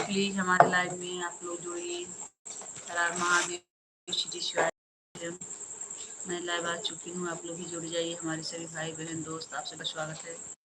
Please हमारे live में आप लोग जुड़िए। हर हर महादेव, श्री शिवाय। मैं लाइव आ चुकी हूँ, आप लोग भी जुड़ जाइए। हमारे सभी भाई बहन दोस्त, आप सबका स्वागत है।